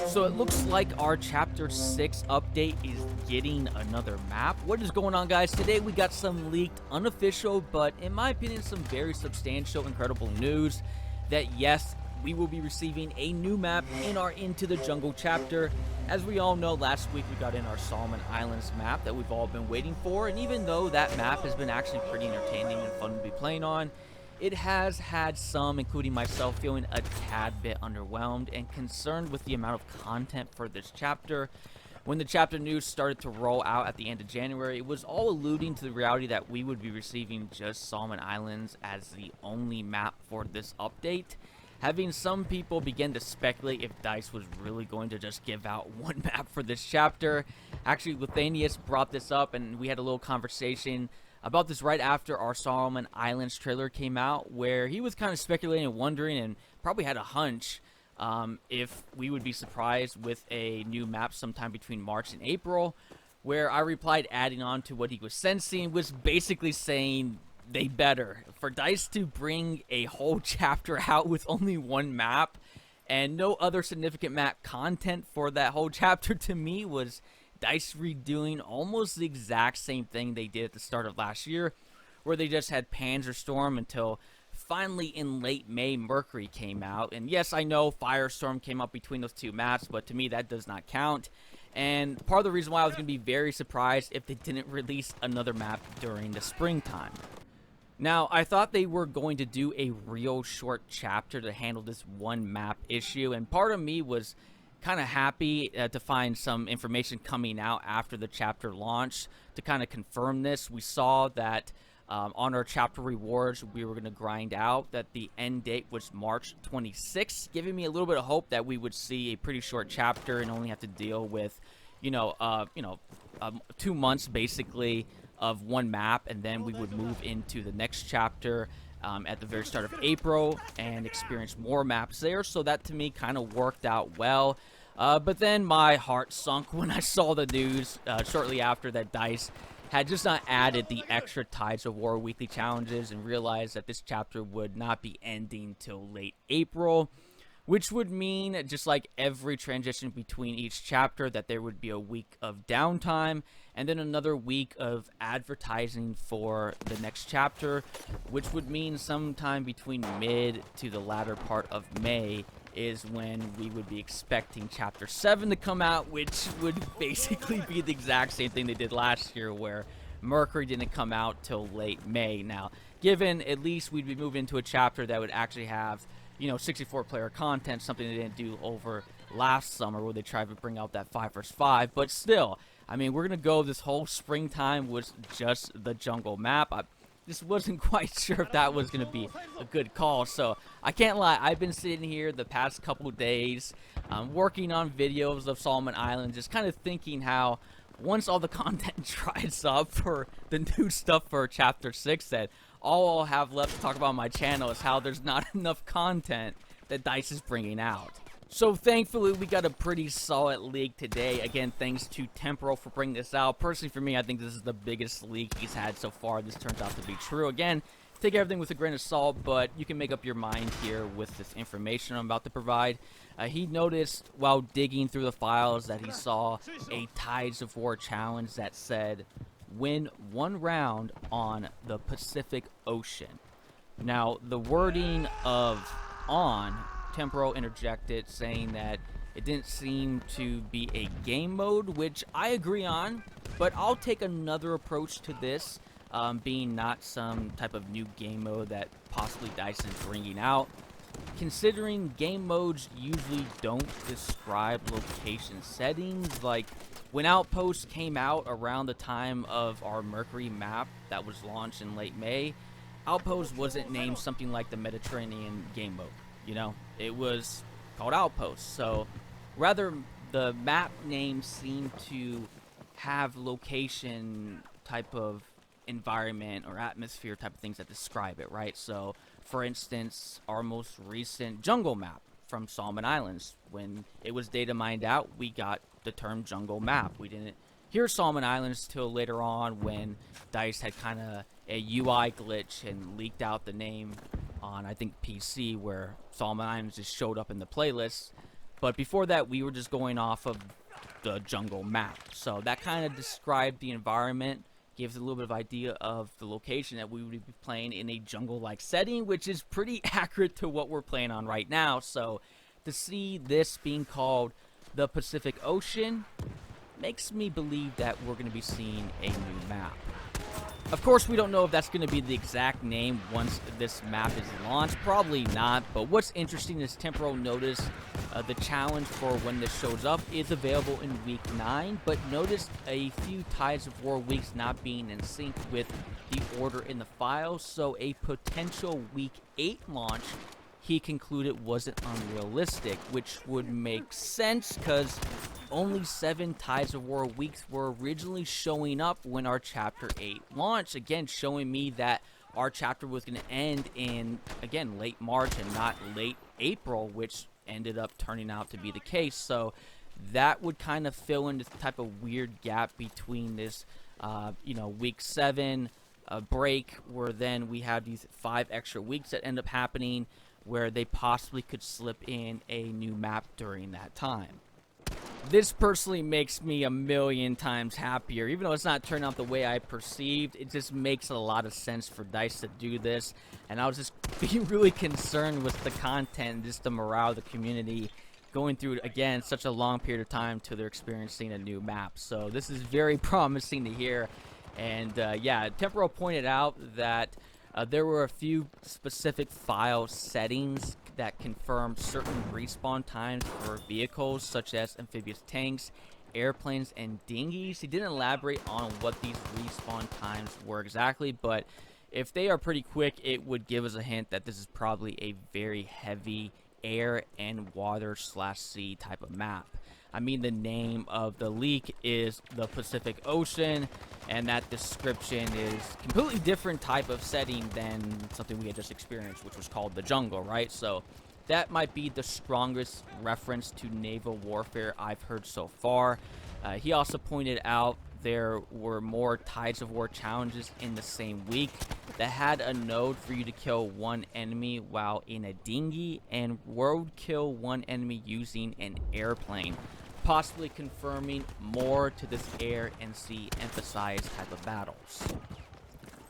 So it looks like our Chapter 6 update is getting another map. What is going on, guys? Today we got some leaked, unofficial, but in my opinion, some very substantial, incredible news that yes, we will be receiving a new map in our Into the Jungle chapter. As we all know, last week we got in our Solomon Islands map that we've all been waiting for, and even though that map has been actually pretty entertaining and fun to be playing on, it has had some, including myself, feeling a tad bit underwhelmed and concerned with the amount of content for this chapter. When the chapter news started to roll out at the end of January, it was all alluding to the reality that we would be receiving just Solomon Islands as the only map for this update, having some people begin to speculate if DICE was really going to just give out one map for this chapter. Actually, Lithanius brought this up, and we had a little conversation about this right after our Solomon Islands trailer came out, where he was kind of speculating and wondering and probably had a hunch if we would be surprised with a new map sometime between March and April, where I replied, adding on to what he was sensing, was basically saying they better. For DICE to bring a whole chapter out with only one map and no other significant map content for that whole chapter, to me was DICE redoing almost the exact same thing they did at the start of last year, where they just had Panzerstorm until finally in late May Mercury came out. And yes, I know Firestorm came up between those two maps, but to me that does not count. And part of the reason why I was going to be very surprised if they didn't release another map during the springtime. Now, I thought they were going to do a real short chapter to handle this one map issue, and part of me was kind of happy to find some information coming out after the chapter launch to kind of confirm this. We saw that on our chapter rewards, we were going to grind out that the end date was March 26th, giving me a little bit of hope that we would see a pretty short chapter and only have to deal with, 2 months basically of one map, and then we would move into the next chapter at the very start of April and experience more maps there. So that to me kind of worked out well. But then my heart sunk when I saw the news shortly after that DICE had just not added the extra Tides of War weekly challenges and realized that this chapter would not be ending till late April, which would mean, just like every transition between each chapter, that there would be a week of downtime and then another week of advertising for the next chapter, which would mean sometime between mid to the latter part of May is when we would be expecting Chapter 7 to come out, which would basically be the exact same thing they did last year, where Mercury didn't come out till late May. Now, given at least we'd be moving into a chapter that would actually have 64-player content, something they didn't do over last summer where they tried to bring out that 5 vs 5. But still, I mean, we're going to go this whole springtime with just the jungle map. I just wasn't quite sure if that was going to be a good call. So I can't lie, I've been sitting here the past couple of days working on videos of Solomon Islands, just kind of thinking how once all the content dries up for the new stuff for Chapter 6, that all I'll have left to talk about on my channel is how there's not enough content that DICE is bringing out. So thankfully, we got a pretty solid leak today. Again, thanks to Temporal for bringing this out. Personally, for me, I think this is the biggest leak he's had so far. This turns out to be true. Again, take everything with a grain of salt, but you can make up your mind here with this information I'm about to provide. He noticed while digging through the files that he saw a Tides of War challenge that said, win one round on the Pacific Ocean. Now, the wording of on, Temporal interjected saying that it didn't seem to be a game mode, which I agree on, but I'll take another approach to this, being not some type of new game mode that possibly DICE is bringing out. Considering game modes usually don't describe location settings, like when Outposts came out around the time of our Mercury map that was launched in late May, Outposts wasn't named something like the Mediterranean game mode. It was called Outposts. So rather, the map name seemed to have location type of environment or atmosphere type of things that describe it, right? So, for instance, our most recent jungle map from Solomon Islands, when it was data mined out, we got the term jungle map. We didn't hear Solomon Islands till later on when DICE had kind of a UI glitch and leaked out the name on, I think, PC, where Solomon Islands just showed up in the playlist. But before that, we were just going off of the jungle map. So that kind of described the environment, gives a little bit of idea of the location that we would be playing in a jungle-like setting, which is pretty accurate to what we're playing on right now. So to see this being called the Pacific Ocean makes me believe that we're going to be seeing a new map. Of course, we don't know if that's going to be the exact name once this map is launched. Probably not, but what's interesting is Temporal noticed the challenge for when this shows up is available in Week 9, but noticed a few Tides of War weeks not being in sync with the order in the file, so a potential Week 8 launch he concluded wasn't unrealistic, which would make sense because only 7 Tides of War weeks were originally showing up when our Chapter 8 launched. Again, showing me that our chapter was going to end in, again, late March and not late April, which ended up turning out to be the case. So that would kind of fill in this type of weird gap between this, Week 7 break, where then we have these 5 extra weeks that end up happening, where they possibly could slip in a new map during that time. This personally makes me a million times happier. Even though it's not turning out the way I perceived, it just makes a lot of sense for DICE to do this. And I was just being really concerned with the content, just the morale of the community going through, again, such a long period of time till they're experiencing a new map. So this is very promising to hear. And yeah, Temporal pointed out that there were a few specific file settings that confirmed certain respawn times for vehicles such as amphibious tanks, airplanes, and dinghies. He didn't elaborate on what these respawn times were exactly, but if they are pretty quick, it would give us a hint that this is probably a very heavy air and water/sea type of map. I mean, the name of the leak is the Pacific Ocean, and that description is completely different type of setting than something we had just experienced, which was called the jungle, right? So that might be the strongest reference to naval warfare I've heard so far. He also pointed out there were more Tides of War challenges in the same week that had a node for you to kill one enemy while in a dinghy and roadkill one enemy using an airplane, possibly confirming more to this air and sea emphasized type of battles.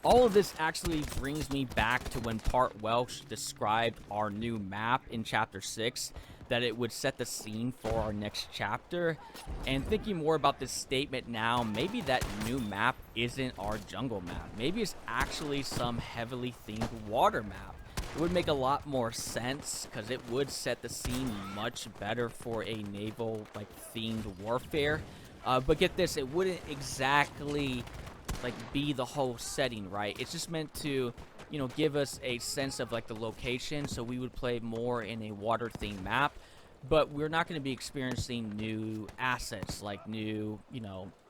All of this actually brings me back to when Part Welsh described our new map in Chapter 6, that it would set the scene for our next chapter. And thinking more about this statement now, maybe that new map isn't our jungle map. Maybe it's actually some heavily themed water map. It would make a lot more sense because it would set the scene much better for a naval themed warfare. But get this, it wouldn't exactly be the whole setting, right? It's just meant to give us a sense of the location, so we would play more in a water themed map, but we're not going to be experiencing new assets like new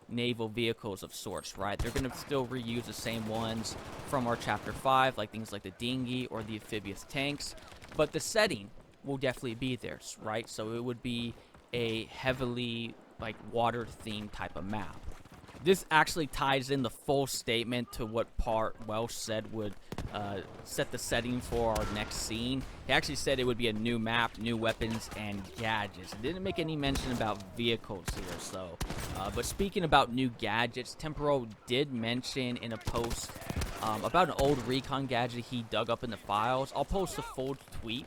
naval vehicles of sorts, right? They're going to still reuse the same ones from our Chapter 5, like things like the dinghy or the amphibious tanks, but the setting will definitely be there, right? So it would be a heavily water themed type of map. This actually ties in the full statement to what Part Welsh said would set the setting for our next scene. He actually said it would be a new map, new weapons, and gadgets. It didn't make any mention about vehicles here, so. But speaking about new gadgets, Temporal did mention in a post about an old recon gadget he dug up in the files. I'll post a full tweet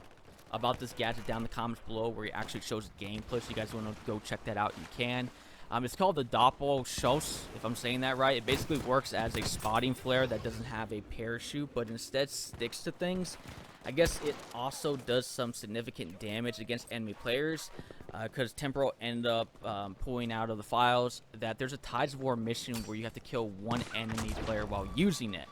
about this gadget down in the comments below where he actually shows gameplay, so you guys want to go check that out, you can. It's called the Doppelschuss, if I'm saying that right. It basically works as a spotting flare that doesn't have a parachute, but instead sticks to things. I guess it also does some significant damage against enemy players, because Temporal ended up pulling out of the files that there's a Tides of War mission where you have to kill one enemy player while using it.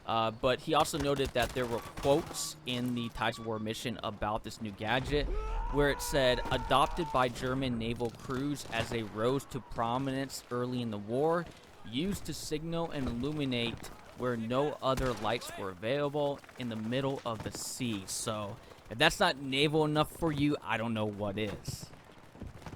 But he also noted that there were quotes in the Tides of War mission about this new gadget, where it said, adopted by German naval crews as they rose to prominence early in the war, used to signal and illuminate where no other lights were available in the middle of the sea. So, if that's not naval enough for you, I don't know what is.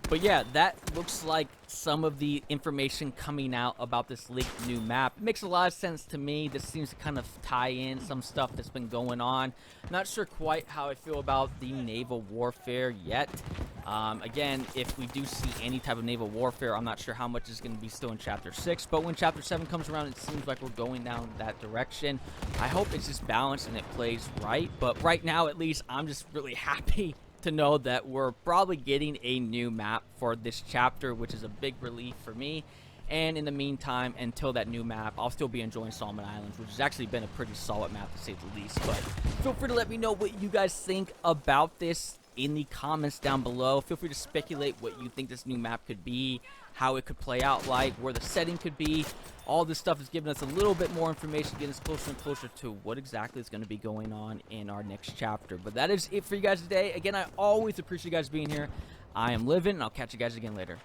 But yeah, that looks like some of the information coming out about this leaked new map. It makes a lot of sense to me. This seems to kind of tie in some stuff that's been going on. Not sure quite how I feel about the naval warfare yet. Again, if we do see any type of naval warfare, I'm not sure how much is going to be still in Chapter 6, but when Chapter 7 comes around, it seems like we're going down that direction. I hope it's just balanced and it plays right, but right now, at least, I'm just really happy to know that we're probably getting a new map for this chapter, which is a big relief for me. And in the meantime, until that new map, I'll still be enjoying Solomon Islands, which has actually been a pretty solid map to say the least. But feel free to let me know what you guys think about this in the comments down below. Feel free to speculate what you think this new map could be, how it could play out like, where the setting could be. All this stuff is giving us a little bit more information, getting us closer and closer to what exactly is going to be going on in our next chapter. But that is it for you guys today. Again, I always appreciate you guys being here. I am Living, and I'll catch you guys again later.